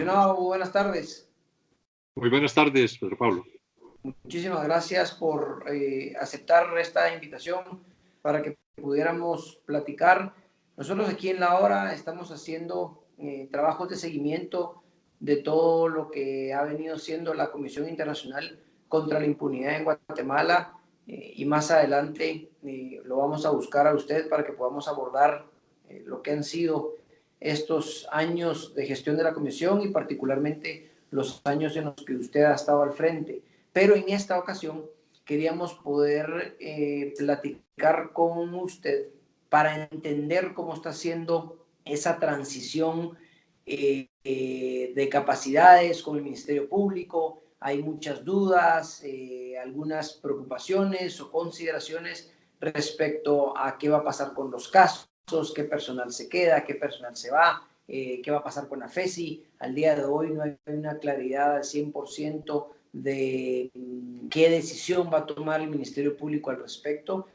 Comisionado, buenas tardes. Muy buenas tardes, Pedro Pablo. Muchísimas gracias por aceptar esta invitación para que pudiéramos platicar. Nosotros aquí en La Hora estamos haciendo trabajos de seguimiento de todo lo que ha venido siendo la Comisión Internacional contra la Impunidad en Guatemala y más adelante lo vamos a buscar a usted para que podamos abordar lo que han sido estos años de gestión de la Comisión y particularmente los años en los que usted ha estado al frente. Pero en esta ocasión queríamos poder platicar con usted para entender cómo está haciendo esa transición de capacidades con el Ministerio Público. Hay muchas dudas, algunas preocupaciones o consideraciones respecto a qué va a pasar con los casos, qué personal se queda, qué personal se va, qué va a pasar con la FESI. Al día de hoy no hay una claridad al 100% de qué decisión va a tomar el Ministerio Público al respecto.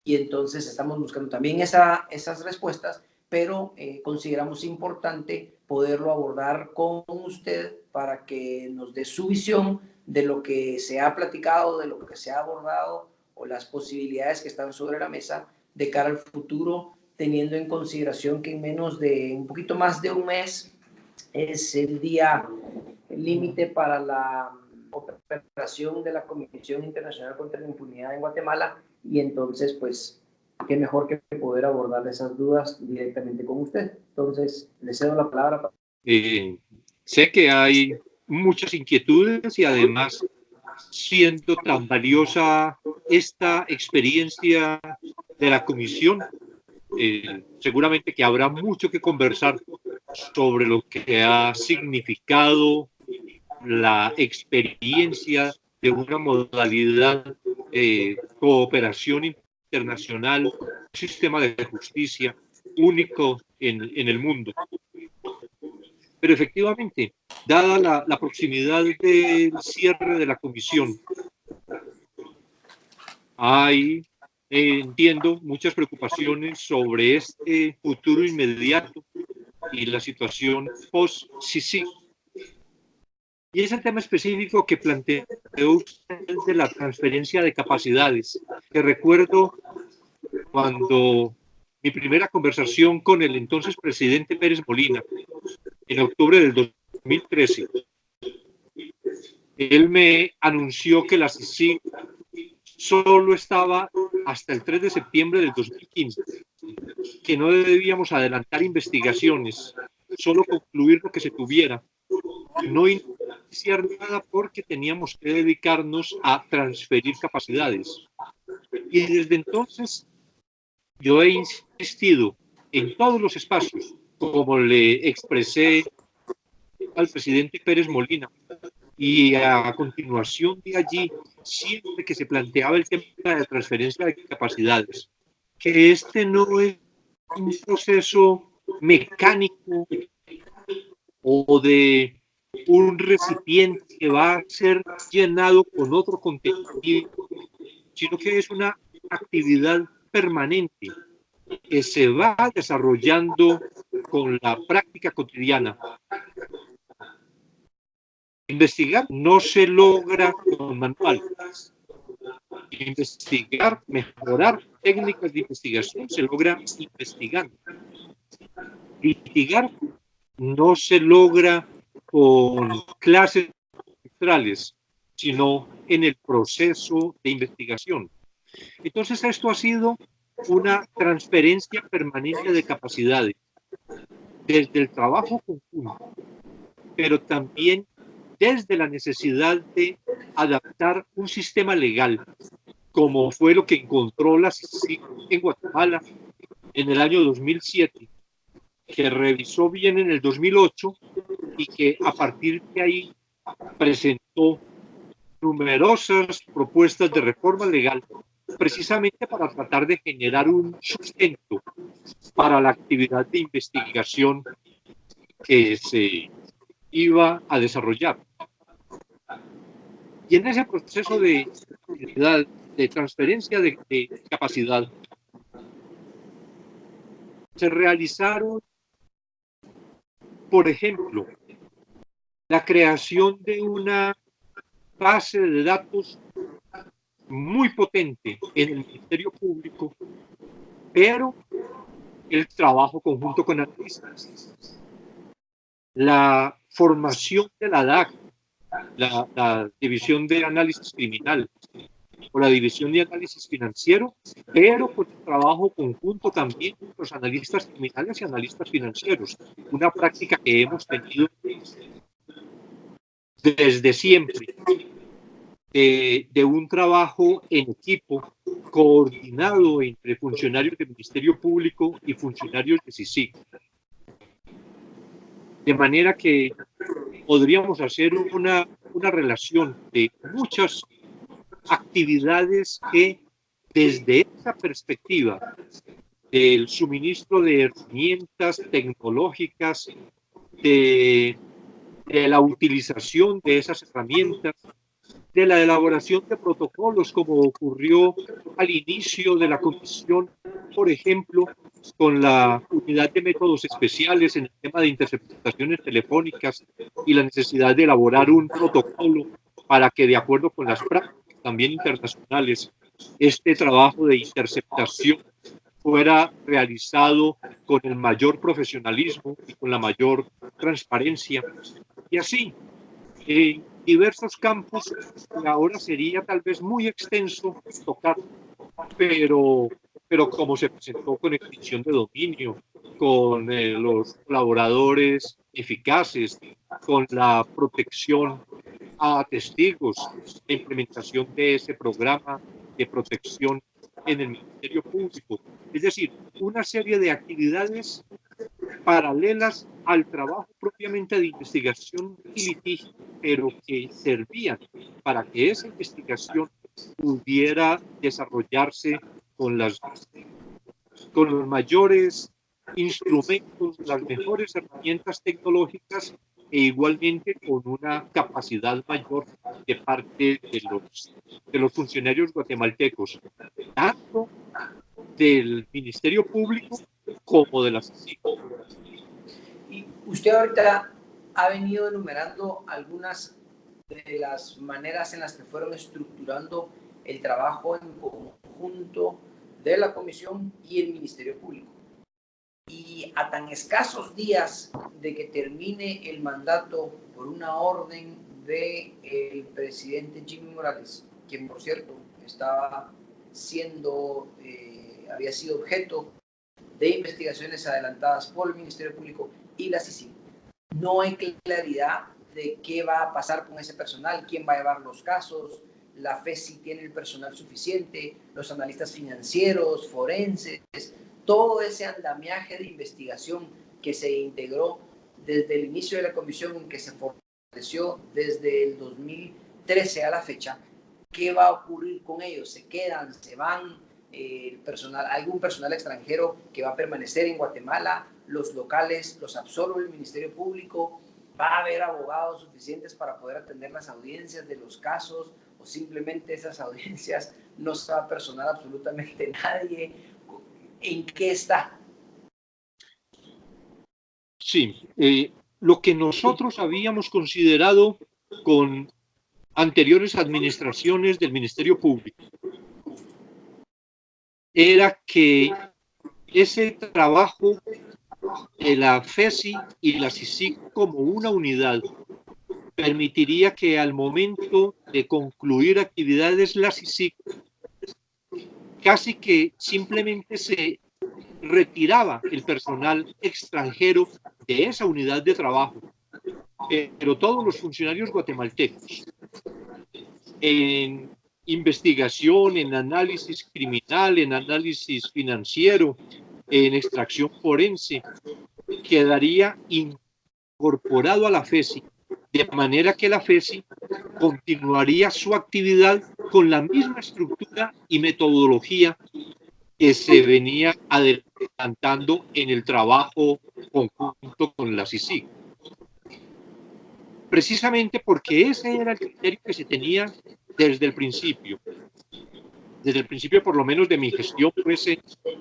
Y entonces estamos buscando también esas respuestas, pero consideramos importante poderlo abordar con usted para que nos dé su visión de lo que se ha platicado, de lo que se ha abordado o las posibilidades que están sobre la mesa de cara al futuro, teniendo en consideración que en menos de un poquito más de un mes es el día límite para la operación de la Comisión Internacional contra la Impunidad en Guatemala, y entonces pues qué mejor que poder abordar esas dudas directamente con usted. Entonces le cedo la palabra. Sé que hay muchas inquietudes y además, siendo tan valiosa esta experiencia de la comisión, seguramente que habrá mucho que conversar sobre lo que ha significado la experiencia de una modalidad de cooperación internacional, un sistema de justicia único en el mundo. Pero efectivamente, dada la proximidad del cierre de la comisión, hay, entiendo, muchas preocupaciones sobre este futuro inmediato y la situación post-Sisi. Y es el tema específico que planteó usted de la transferencia de capacidades, que recuerdo cuando mi primera conversación con el entonces presidente Pérez Molina, en octubre del 2013, él me anunció que la CICIG solo estaba hasta el 3 de septiembre del 2015, que no debíamos adelantar investigaciones, solo concluir lo que se tuviera, no iniciar nada porque teníamos que dedicarnos a transferir capacidades. Y desde entonces yo he insistido en todos los espacios, como le expresé al presidente Pérez Molina, y a continuación de allí, siempre que se planteaba el tema de transferencia de capacidades, que este no es un proceso mecánico o de un recipiente que va a ser llenado con otro contenido, sino que es una actividad permanente que se va desarrollando con la práctica cotidiana. Investigar no se logra con manual. Investigar, mejorar técnicas de investigación se logra investigando. Litigar no se logra con clases magistrales, sino en el proceso de investigación. Entonces, esto ha sido una transferencia permanente de capacidades, desde el trabajo conjunto, pero también desde la necesidad de adaptar un sistema legal, como fue lo que encontró la CICIG en Guatemala en el año 2007, que revisó bien en el 2008 y que a partir de ahí presentó numerosas propuestas de reforma legal, precisamente para tratar de generar un sustento para la actividad de investigación que se iba a desarrollar. Y en ese proceso de transferencia de capacidad, se realizaron, por ejemplo, la creación de una base de datos muy potente en el Ministerio Público, pero el trabajo conjunto con analistas, la formación de la DAC, la División de Análisis Criminal, o la División de Análisis Financiero, pero con el trabajo conjunto también con los analistas criminales y analistas financieros, una práctica que hemos tenido desde siempre, de un trabajo en equipo coordinado entre funcionarios del Ministerio Público y funcionarios de CICIG. De manera que podríamos hacer una relación de muchas actividades que desde esa perspectiva del suministro de herramientas tecnológicas, de la utilización de esas herramientas, de la elaboración de protocolos, como ocurrió al inicio de la comisión, por ejemplo, con la unidad de métodos especiales en el tema de interceptaciones telefónicas y la necesidad de elaborar un protocolo para que, de acuerdo con las prácticas también internacionales, este trabajo de interceptación fuera realizado con el mayor profesionalismo y con la mayor transparencia. Y así, en diversos campos, que ahora sería tal vez muy extenso tocar, pero, pero como se presentó con extinción de dominio, con los colaboradores eficaces, con la protección a testigos, la implementación de ese programa de protección en el Ministerio Público. Es decir, una serie de actividades paralelas al trabajo propiamente de investigación y litigio, pero que servían para que esa investigación pudiera desarrollarse con los mayores instrumentos, las mejores herramientas tecnológicas e igualmente con una capacidad mayor de parte de los funcionarios guatemaltecos, tanto del Ministerio Público como de las CICIG. Y usted ahorita ha venido enumerando algunas de las maneras en las que fueron estructurando el trabajo en conjunto de la Comisión y el Ministerio Público. Y a tan escasos días de que termine el mandato por una orden del presidente Jimmy Morales, quien por cierto estaba había sido objeto de investigaciones adelantadas por el Ministerio Público y la CICIG, no hay claridad de qué va a pasar con ese personal, quién va a llevar los casos, la FESI tiene el personal suficiente, los analistas financieros, forenses, todo ese andamiaje de investigación que se integró desde el inicio de la comisión, en que se fortaleció desde el 2013 a la fecha. ¿Qué va a ocurrir con ellos? ¿Se quedan? ¿Se van? ¿Algún personal extranjero que va a permanecer en Guatemala? ¿Los locales los absorbe el Ministerio Público? ¿Va a haber abogados suficientes para poder atender las audiencias de los casos? ¿O simplemente esas audiencias no se va a personar absolutamente nadie? ¿En qué está? Sí, lo que nosotros habíamos considerado con anteriores administraciones del Ministerio Público era que ese trabajo de la FESI y la CICIG como una unidad permitiría que al momento de concluir actividades la CICIG casi que simplemente se retiraba el personal extranjero de esa unidad de trabajo, pero todos los funcionarios guatemaltecos en investigación, en análisis criminal, en análisis financiero, en extracción forense, quedaría incorporado a la FESI, de manera que la FESI continuaría su actividad con la misma estructura y metodología que se venía adelantando en el trabajo conjunto con la CICIG. Precisamente porque ese era el criterio que se tenía desde el principio por lo menos de mi gestión pues,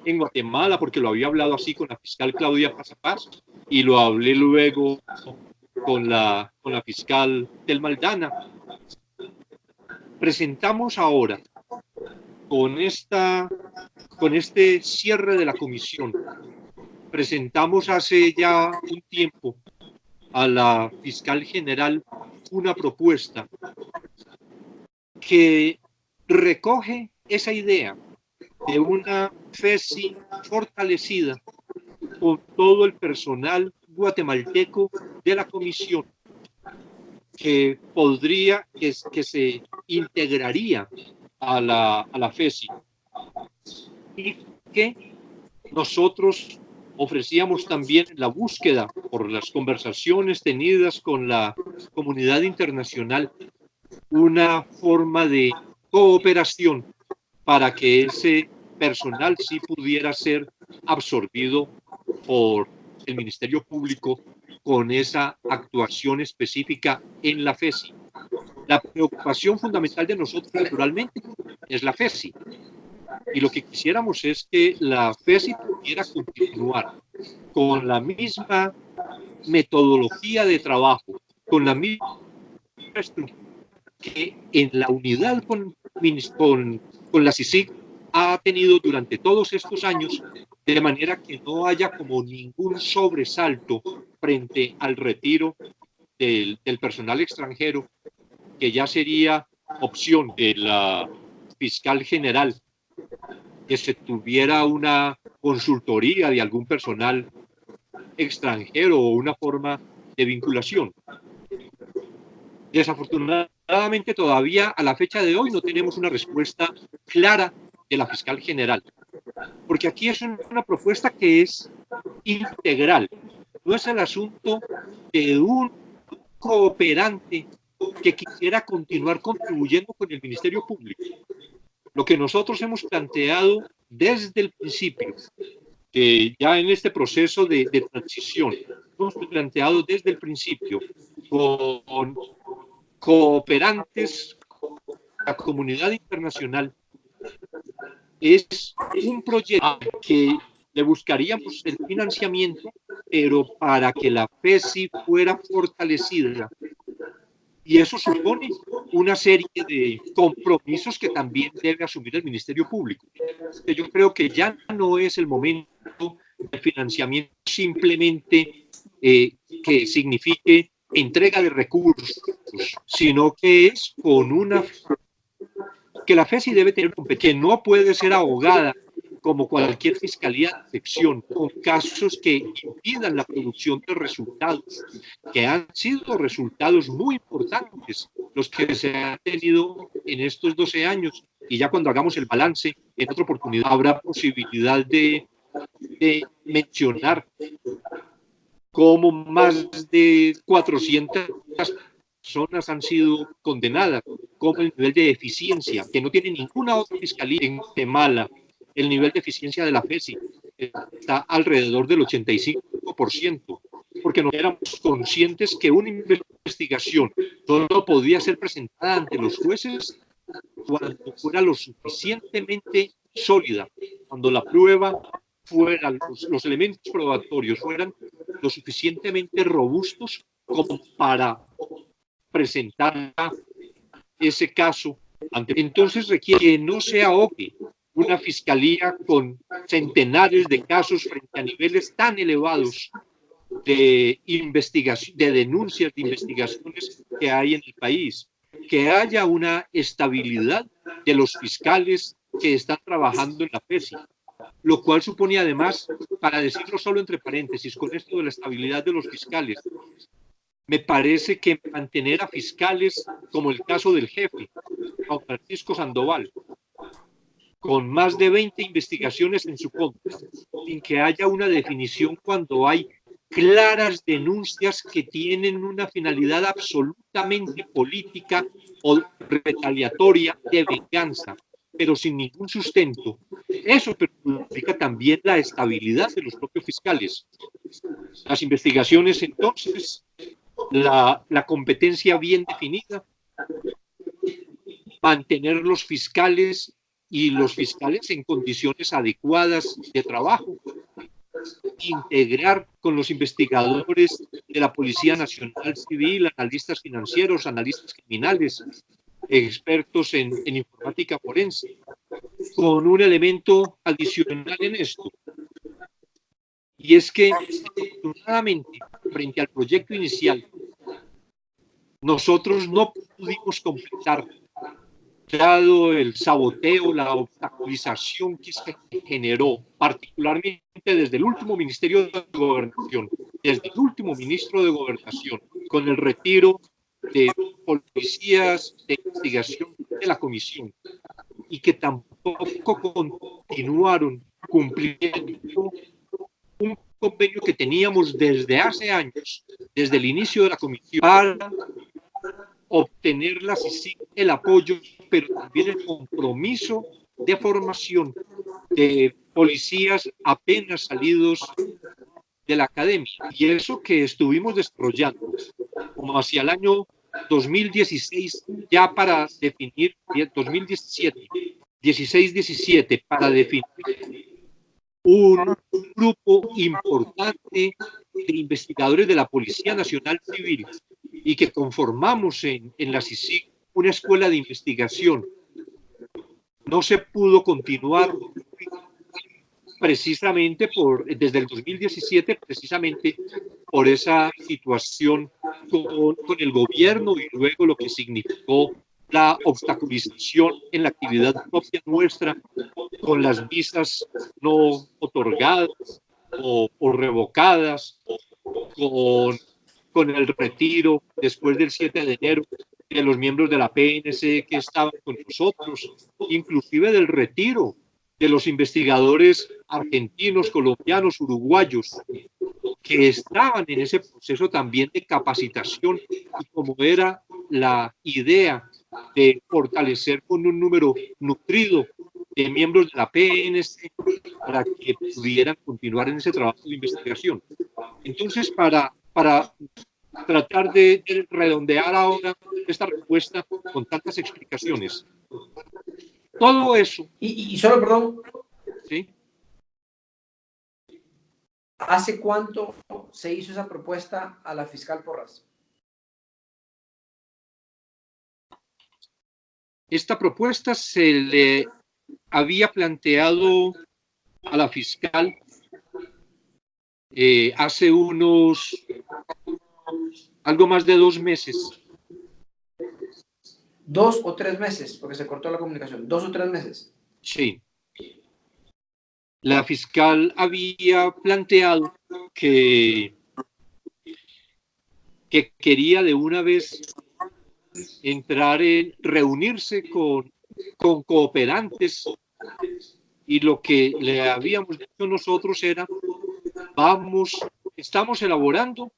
en Guatemala, porque lo había hablado así con la fiscal Claudia Paz y lo hablé luego con la fiscal del Maldana. Presentamos ahora, con este cierre de la comisión, presentamos hace ya un tiempo a la fiscal general una propuesta que recoge esa idea de una FESI fortalecida con todo el personal guatemalteco de la comisión, que se integraría a la FESI, y que nosotros ofrecíamos también la búsqueda por las conversaciones tenidas con la comunidad internacional, una forma de cooperación para que ese personal sí pudiera ser absorbido por el Ministerio Público con esa actuación específica en la FESI. La preocupación fundamental de nosotros, naturalmente, es la FESI. Y lo que quisiéramos es que la FESI pudiera continuar con la misma metodología de trabajo, con la misma estructura que en la unidad con la CICIG ha tenido durante todos estos años, de manera que no haya como ningún sobresalto frente al retiro del personal extranjero, que ya sería opción de la fiscal general que se tuviera una consultoría de algún personal extranjero o una forma de vinculación. Desafortunadamente, todavía a la fecha de hoy no tenemos una respuesta clara de la fiscal general, porque aquí es una propuesta que es integral. No es el asunto de un cooperante que quisiera continuar contribuyendo con el Ministerio Público. Lo que nosotros hemos planteado desde el principio, ya en este proceso de transición, hemos planteado desde el principio con cooperantes, la comunidad internacional, es un proyecto que le buscaríamos el financiamiento, pero para que la FESI fuera fortalecida. Y eso supone una serie de compromisos que también debe asumir el Ministerio Público. Yo creo que ya no es el momento de financiamiento simplemente que signifique entrega de recursos, sino que es que la FESI debe tener que no puede ser ahogada como cualquier fiscalía de sección, con casos que impidan la producción de resultados, que han sido resultados muy importantes los que se han tenido en estos 12 años, y ya cuando hagamos el balance, en otra oportunidad habrá posibilidad de mencionar cómo más de 400 personas han sido condenadas, como el nivel de eficiencia, que no tiene ninguna otra fiscalía en Guatemala. El nivel de eficiencia de la FESI está alrededor del 85%, porque no éramos conscientes que una investigación solo podía ser presentada ante los jueces cuando fuera lo suficientemente sólida, cuando la prueba fuera, los elementos probatorios fueran lo suficientemente robustos como para presentar ese caso. Entonces requiere que no se ahogue una fiscalía con centenares de casos frente a niveles tan elevados de investigación, de denuncias de investigaciones que hay en el país, que haya una estabilidad de los fiscales que están trabajando en la FESI, lo cual supone además, para decirlo solo entre paréntesis, con esto de la estabilidad de los fiscales, me parece que mantener a fiscales como el caso del jefe, Juan Francisco Sandoval, con más de 20 investigaciones en su contra, sin que haya una definición cuando hay claras denuncias que tienen una finalidad absolutamente política o retaliatoria de venganza, pero sin ningún sustento. Eso perjudica también la estabilidad de los propios fiscales. Las investigaciones, entonces, la competencia bien definida, mantener los fiscales y los fiscales en condiciones adecuadas de trabajo, integrar con los investigadores de la Policía Nacional Civil, analistas financieros, analistas criminales, expertos en informática forense, con un elemento adicional en esto. Y es que, afortunadamente, frente al proyecto inicial, nosotros no pudimos completar, dado el saboteo, la obstaculización que se generó, particularmente desde el último Ministerio de Gobernación, desde el último ministro de Gobernación, con el retiro de policías de investigación de la comisión, y que tampoco continuaron cumpliendo un convenio que teníamos desde hace años, desde el inicio de la comisión, para obtener la CICIG, el apoyo, pero también el compromiso de formación de policías apenas salidos de la academia. Y eso que estuvimos desarrollando, como hacia el año 2016, ya para definir, 2017, 16-17, para definir un grupo importante de investigadores de la Policía Nacional Civil, y que conformamos en la CICIG una escuela de investigación. No se pudo continuar precisamente desde el 2017, precisamente por esa situación con el gobierno, y luego lo que significó la obstaculización en la actividad propia nuestra, con las visas no otorgadas o revocadas, con el retiro después del 7 de enero de los miembros de la PNC que estaban con nosotros, inclusive del retiro de los investigadores argentinos, colombianos, uruguayos, que estaban en ese proceso también de capacitación, y como era la idea de fortalecer con un número nutrido de miembros de la PNC para que pudieran continuar en ese trabajo de investigación. Entonces, para tratar de redondear ahora esta respuesta con tantas explicaciones, todo eso. Y solo, perdón, ¿sí? ¿Hace cuánto se hizo esa propuesta a la fiscal Porras? Esta propuesta se le había planteado a la fiscal hace algo más de 2 meses. 2 o 3 meses, porque se cortó la comunicación. 2 o 3 meses. Sí. La fiscal había planteado que quería de una vez entrar en reunirse con cooperantes, y lo que le habíamos dicho nosotros era: estamos elaborando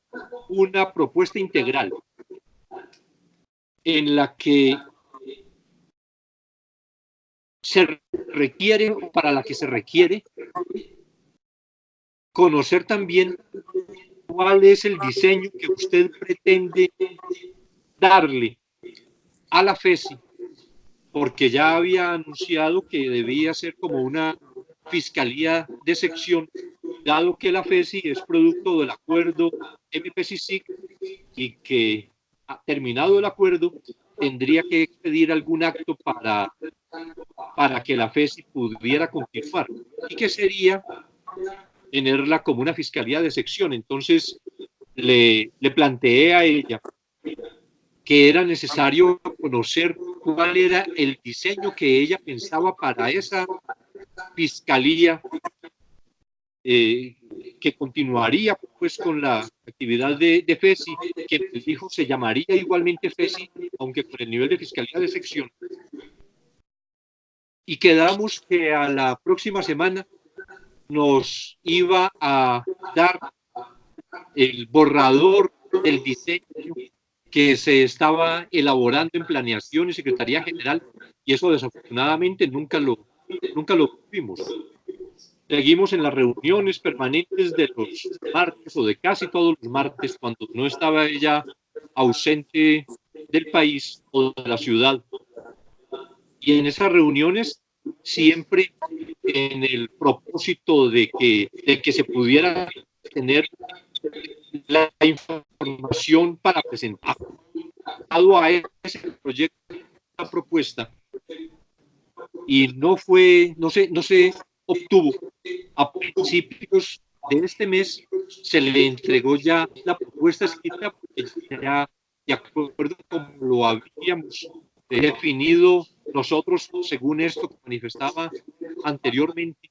una propuesta integral en la que para la que se requiere conocer también cuál es el diseño que usted pretende darle a la FESI, porque ya había anunciado que debía ser como una fiscalía de sección, dado que la FESI es producto del acuerdo MPCIC, y que, terminado el acuerdo, tendría que expedir algún acto para que la FESI pudiera continuar, y que sería tenerla como una fiscalía de sección. Entonces le planteé a ella que era necesario conocer cuál era el diseño que ella pensaba para esa fiscalía, que continuaría pues con la actividad de FESI, que dijo se llamaría igualmente FESI, aunque con el nivel de fiscalía de sección. Y quedamos que a la próxima semana nos iba a dar el borrador del diseño que se estaba elaborando en Planeación y Secretaría General, y eso desafortunadamente nunca lo tuvimos. Seguimos en las reuniones permanentes de los martes, o de casi todos los martes, cuando no estaba ella ausente del país o de la ciudad. Y en esas reuniones siempre en el propósito de que se pudiera tener la información para presentar a ese proyecto, la propuesta, y no se obtuvo. A principios de este mes se le entregó ya la propuesta escrita, porque ya, de acuerdo como lo habíamos definido nosotros, según esto que manifestaba anteriormente,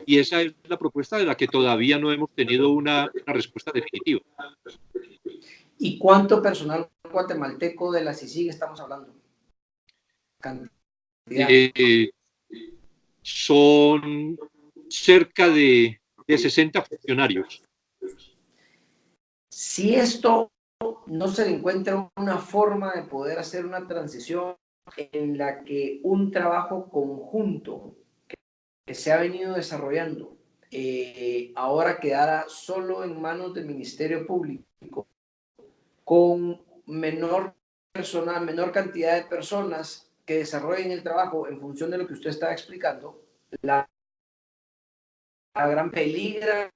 y esa es la propuesta de la que todavía no hemos tenido una respuesta definitiva. ¿Y cuánto personal guatemalteco de la CICIG estamos hablando? Son cerca de 60 funcionarios. Si esto no se encuentra una forma de poder hacer una transición en la que un trabajo conjunto que se ha venido desarrollando ahora quedara solo en manos del Ministerio Público, con menor personal, menor cantidad de personas que desarrollen el trabajo en función de lo que usted estaba explicando, la gran peligra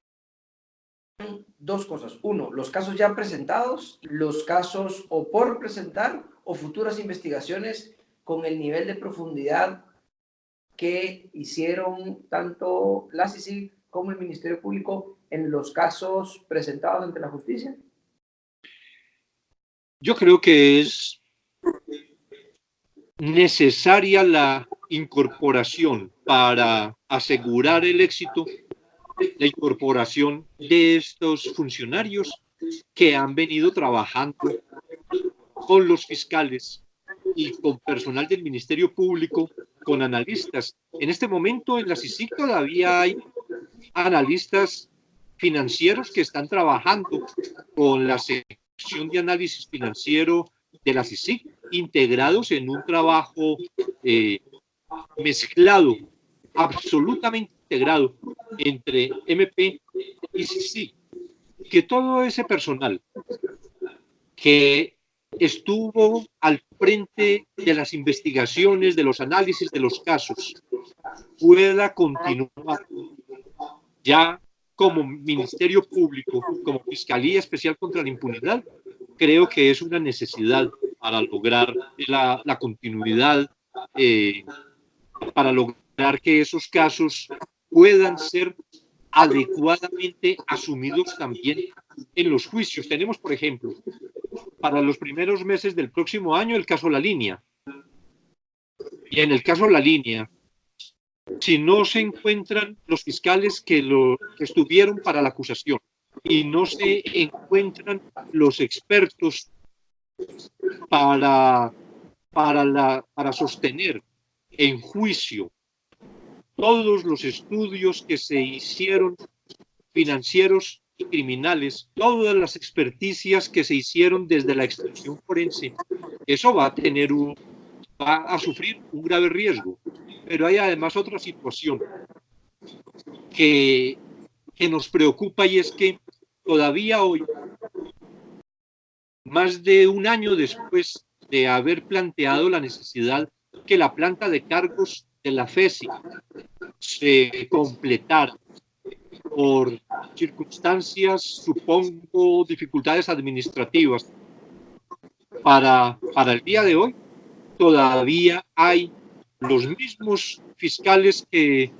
dos cosas. Uno, los casos ya presentados, los casos o por presentar o futuras investigaciones con el nivel de profundidad que hicieron tanto la CICIG como el Ministerio Público en los casos presentados ante la justicia. Yo creo que es necesaria la incorporación para asegurar el éxito, la incorporación de estos funcionarios que han venido trabajando con los fiscales y con personal del Ministerio Público, con analistas. En este momento en la CICIG todavía hay analistas financieros que están trabajando con la sección de análisis financiero de la CICIG, integrados en un trabajo mezclado, absolutamente integrado entre MP y CICIG, que todo ese personal que estuvo al frente de las investigaciones, de los análisis de los casos, pueda continuar ya como Ministerio Público, como Fiscalía Especial contra la Impunidad. Creo que es una necesidad para lograr la continuidad, para lograr que esos casos puedan ser adecuadamente asumidos también en los juicios. Tenemos, por ejemplo, para los primeros meses del próximo año el caso La Línea. Y en el caso La Línea, si no se encuentran los fiscales que estuvieron para la acusación y no se encuentran los expertos para sostener en juicio todos los estudios que se hicieron financieros y criminales, todas las experticias que se hicieron desde la extracción forense, eso va a sufrir un grave riesgo. Pero hay además otra situación que nos preocupa, y es que todavía hoy, más de un año después de haber planteado la necesidad que la planta de cargos de la FESI se completara por circunstancias, supongo, dificultades administrativas, para el día de hoy todavía hay los mismos fiscales que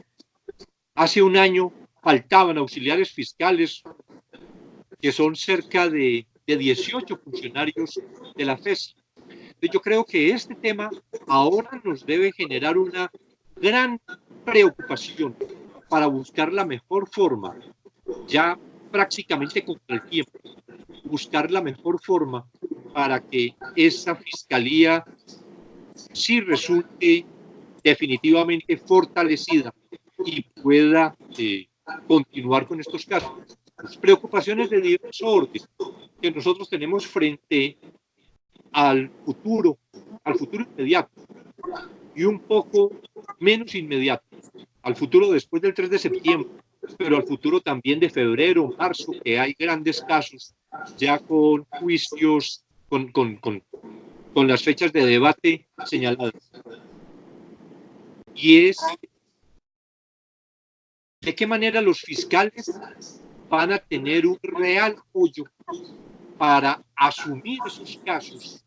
hace un año faltaban, auxiliares fiscales, que son cerca de 18 funcionarios de la FESI. Yo creo que este tema ahora nos debe generar una gran preocupación para buscar la mejor forma, ya prácticamente contra el tiempo, buscar la mejor forma para que esa fiscalía sí resulte definitivamente fortalecida y pueda continuar con estos casos. Preocupaciones de diverso orden que nosotros tenemos frente al futuro inmediato, y un poco menos inmediato, al futuro después del 3 de septiembre, pero al futuro también de febrero, marzo, que hay grandes casos ya con juicios, con las fechas de debate señaladas. y es de qué manera los fiscales van a tener un real apoyo para asumir esos casos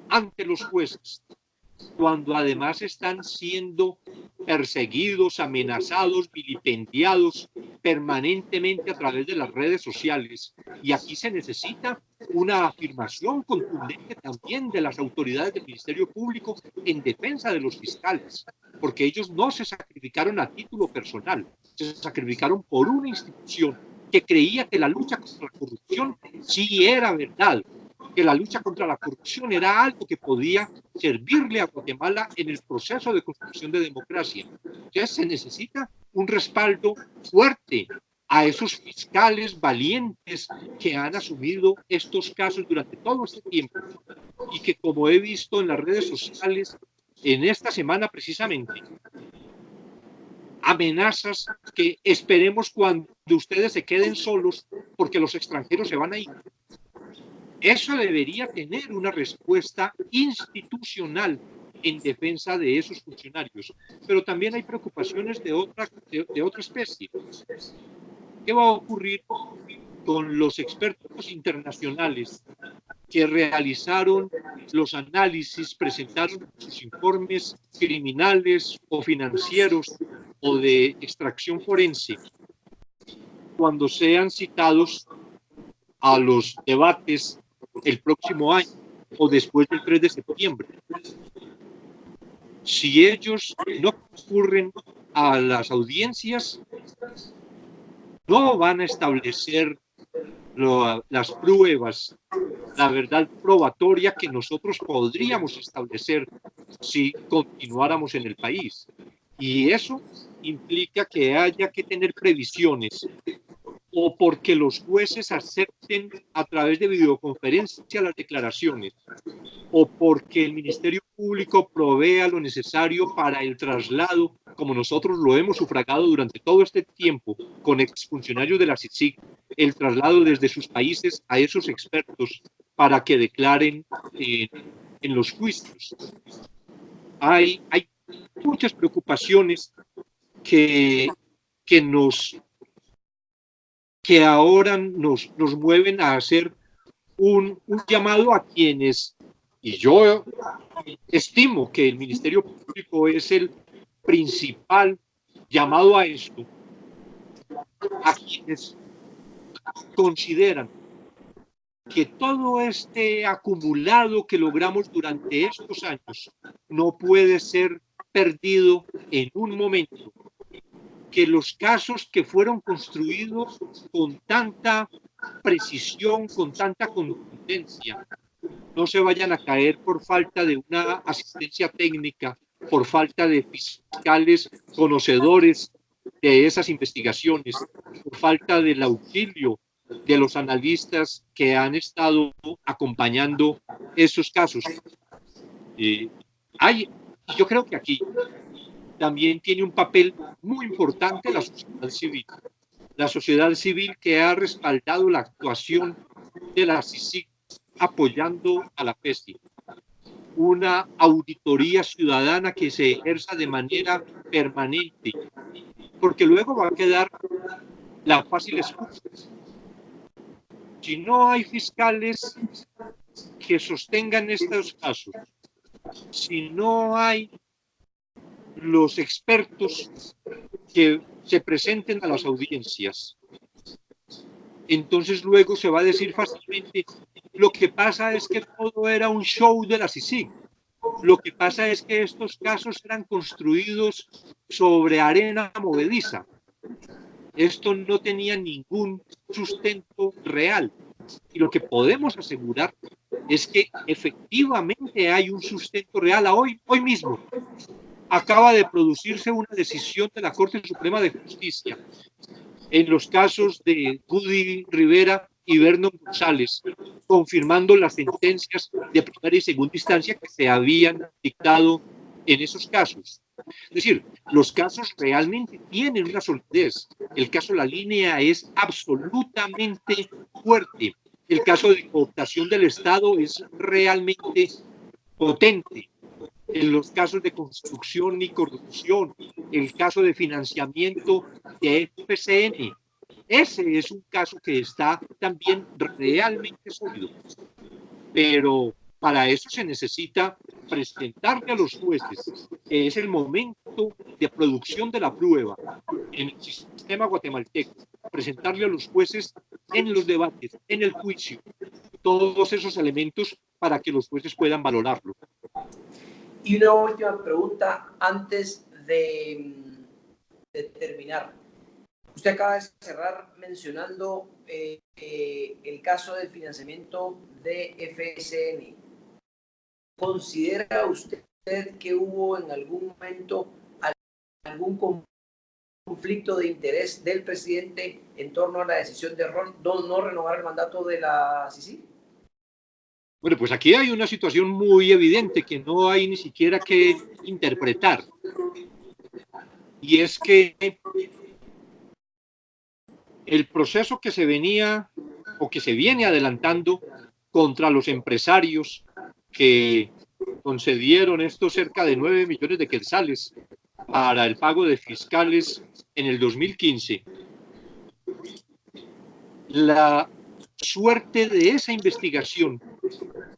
ante los jueces, cuando además están siendo perseguidos, amenazados, vilipendiados permanentemente a través de las redes sociales. Y aquí se necesita una afirmación contundente también de las autoridades del Ministerio Público en defensa de los fiscales, porque ellos no se sacrificaron a título personal, se sacrificaron por una institución que creía que la lucha contra la corrupción sí era verdad, que la lucha contra la corrupción era algo que podía servirle a Guatemala en el proceso de construcción de democracia. Entonces se necesita un respaldo fuerte a esos fiscales valientes que han asumido estos casos durante todo este tiempo y que, como he visto en las redes sociales, en esta semana precisamente, amenazas que esperemos cuando ustedes se queden solos porque los extranjeros se van a ir. Eso debería tener una respuesta institucional en defensa de esos funcionarios. Pero también hay preocupaciones de otra especie. ¿Qué va a ocurrir con los expertos internacionales que realizaron los análisis, presentaron sus informes criminales o financieros o de extracción forense, cuando sean citados a los debates el próximo año o después del 3 de septiembre? Si ellos no concurren a las audiencias, no van a establecer las pruebas, la verdad probatoria que nosotros podríamos establecer si continuáramos en el país. Y eso implica que haya que tener previsiones, o porque los jueces acepten a través de videoconferencia las declaraciones, o porque el Ministerio Público provea lo necesario para el traslado, como nosotros lo hemos sufragado durante todo este tiempo con exfuncionarios de la CICIG, el traslado desde sus países a esos expertos para que declaren en los juicios. Hay muchas preocupaciones que ahora nos mueven a hacer un llamado a quienes, y yo estimo que el Ministerio Público es el principal llamado a esto, a quienes consideran que todo este acumulado que logramos durante estos años no puede ser perdido en un momento, que los casos que fueron construidos con tanta precisión, con tanta contundencia, no se vayan a caer por falta de una asistencia técnica, por falta de fiscales conocedores de esas investigaciones, por falta del auxilio de los analistas que han estado acompañando esos casos. Yo creo que aquí también tiene un papel muy importante la sociedad civil. La sociedad civil que ha respaldado la actuación de la CICIG apoyando a la PESTI. Una auditoría ciudadana que se ejerza de manera permanente, porque luego va a quedar la fácil excusa. Si no hay fiscales que sostengan estos casos, si no hay los expertos que se presenten a las audiencias, entonces luego se va a decir fácilmente, lo que pasa es que todo era un show de la CICIG. Lo que pasa es que estos casos eran construidos sobre arena movediza. Esto no tenía ningún sustento real. Y lo que podemos asegurar es que efectivamente hay un sustento real. Hoy mismo acaba de producirse una decisión de la Corte Suprema de Justicia en los casos de Gudy Rivera y Vernon González, confirmando las sentencias de primera y segunda instancia que se habían dictado en esos casos. Es decir, los casos realmente tienen una solidez. El caso La Línea es absolutamente fuerte. El caso de cooptación del Estado es realmente potente. en los casos de construcción y corrupción, el caso de financiamiento de FCN. Ese es un caso que está también realmente sólido, pero para eso se necesita presentarle a los jueces, que es el momento de producción de la prueba en el sistema guatemalteco, presentarle a los jueces en los debates, en el juicio, todos esos elementos para que los jueces puedan valorarlo. Y una última pregunta antes de terminar. Usted acaba de cerrar mencionando el caso del financiamiento de FSN. ¿Considera usted que hubo en algún momento algún conflicto de interés del presidente en torno a la decisión de no renovar el mandato de la CICIG? Bueno, pues aquí hay una situación muy evidente que no hay ni siquiera que interpretar. Y es que el proceso que se venía o que se viene adelantando contra los empresarios que concedieron estos cerca de 9 millones de quetzales para el pago de fiscales en el 2015, la suerte de esa investigación,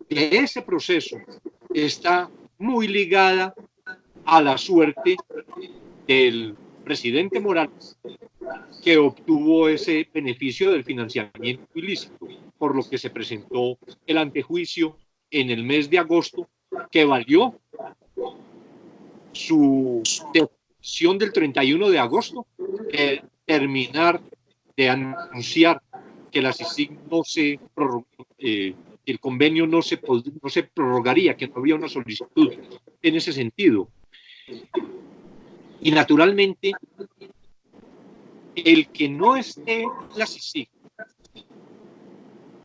de ese proceso, está muy ligada a la suerte del presidente Morales, que obtuvo ese beneficio del financiamiento ilícito, por lo que se presentó el antejuicio en el mes de agosto, que valió su decisión del 31 de agosto, terminar de anunciar que la CICIG no se el convenio no se prorrogaría, que no había una solicitud en ese sentido. Y naturalmente, el que no esté la CICIG,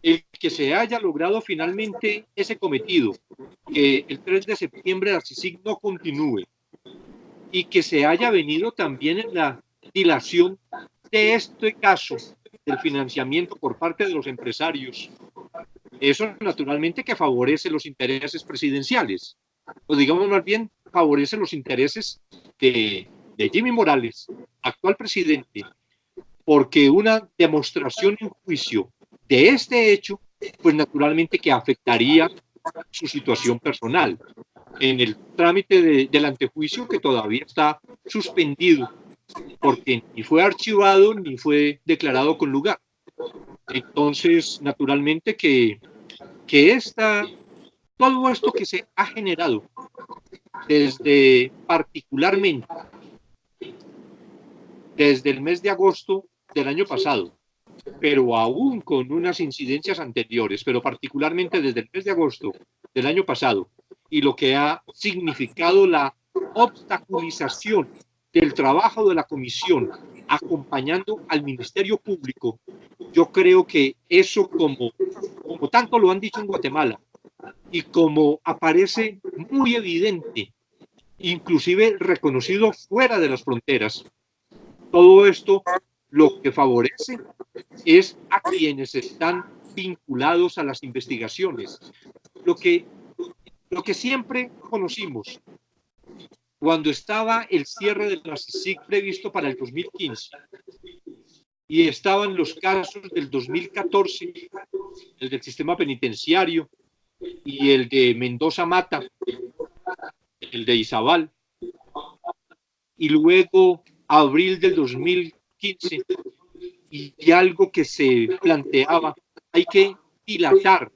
el que se haya logrado finalmente ese cometido, que el 3 de septiembre la CICIG no continúe, y que se haya venido también en la dilación de este caso del financiamiento por parte de los empresarios, eso naturalmente que favorece los intereses presidenciales, o digamos más bien favorece los intereses de Jimmy Morales, actual presidente, porque una demostración en juicio de este hecho, pues naturalmente que afectaría su situación personal en el trámite del antejuicio, que todavía está suspendido porque ni fue archivado ni fue declarado con lugar. Entonces, naturalmente que todo esto que se ha generado desde particularmente desde el mes de agosto del año pasado, pero aún con unas incidencias anteriores, pero particularmente desde el mes de agosto del año pasado, y lo que ha significado la obstaculización del trabajo de la comisión acompañando al Ministerio Público, yo creo que eso, como tanto lo han dicho en Guatemala, y como aparece muy evidente, inclusive reconocido fuera de las fronteras, todo esto lo que favorece es a quienes están vinculados a las investigaciones. Lo que siempre conocimos cuando estaba el cierre de la CICIG previsto para el 2015 y estaban los casos del 2014, el del sistema penitenciario y el de Mendoza Mata, el de Izabal, y luego abril del 2015, y algo que se planteaba, hay que dilatar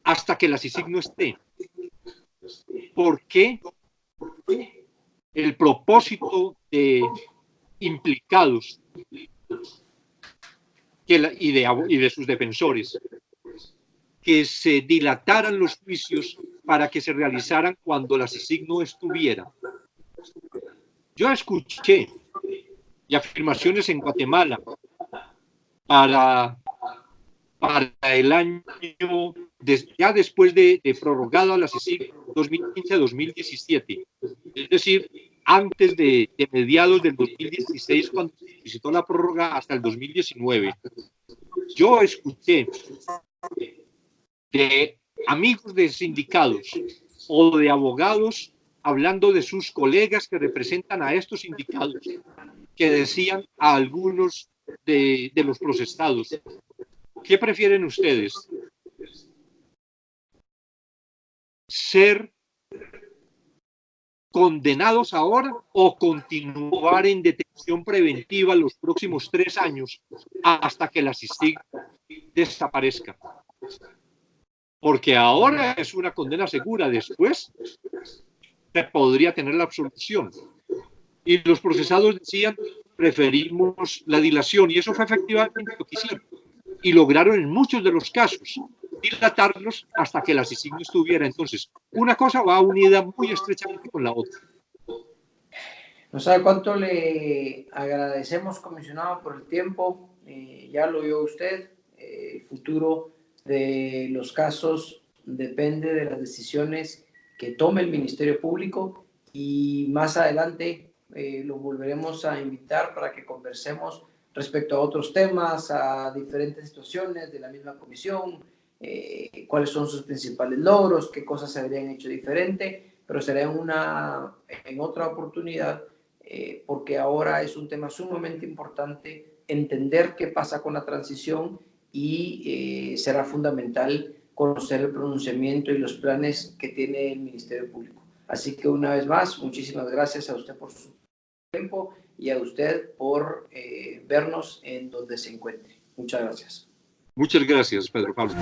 hasta que la CICIG no esté. ¿Por qué el propósito de implicados y de sus defensores, que se dilataran los juicios para que se realizaran cuando la CICIG no estuviera? Yo escuché y afirmaciones en Guatemala para el año, ya después de prorrogado a la CICIG 2015-2017, es decir, antes de mediados del 2016, cuando se solicitó la prórroga, hasta el 2019. Yo escuché de amigos de sindicados o de abogados hablando de sus colegas que representan a estos sindicatos, que decían a algunos de los procesados. ¿Qué prefieren ustedes? ¿Ser condenados ahora o continuar en detención preventiva los próximos 3 años hasta que la CICIG desaparezca? Porque ahora es una condena segura, después se podría tener la absolución. Y los procesados decían, preferimos la dilación, y eso fue efectivamente lo que hicieron. Y lograron en muchos de los casos dilatarlos hasta que la CICIG no estuviera. Entonces, una cosa va unida muy estrechamente con la otra. No sabe cuánto le agradecemos, comisionado, por el tiempo. Ya lo vio usted. El futuro de los casos depende de las decisiones que tome el Ministerio Público, y más adelante lo volveremos a invitar para que conversemos respecto a otros temas, a diferentes situaciones de la misma comisión, cuáles son sus principales logros, qué cosas se habrían hecho diferente, pero será en otra oportunidad, porque ahora es un tema sumamente importante entender qué pasa con la transición, y será fundamental conocer el pronunciamiento y los planes que tiene el Ministerio Público. Así que una vez más, muchísimas gracias a usted por su tiempo y a usted por vernos en donde se encuentre. Muchas gracias. Muchas gracias, Pedro Pablo.